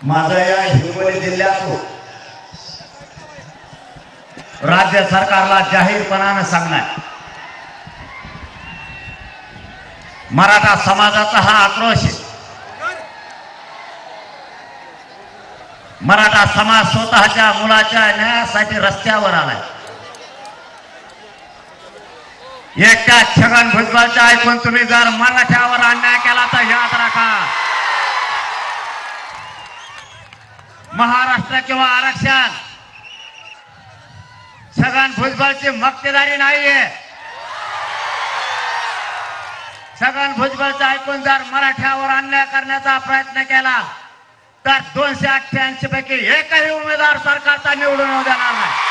माझा या हिंगोली जिल्ह्यात राज्य सरकारला जाहीरपणाने सांगणार, मराठा समाजाचा हा आक्रोश आहे। मराठा समाज स्वतःच्या मुलाच्या न्यायासाठी रस्त्यावर आलाय। एकट्या छगन भुजबळच्या ऐकून तुम्ही जर मराठ्यावर अन्याय केला तर याद राखा, महाराष्ट्र किंवा आरक्षण छगन भुजबळची मक्तेदारी नाहीये। छगन भुजबळचं ऐकून जर मराठ्यावर अन्याय करण्याचा प्रयत्न केला तर 288 पैकी एकही उमेदवार सरकारचा निवडून देणार नाही।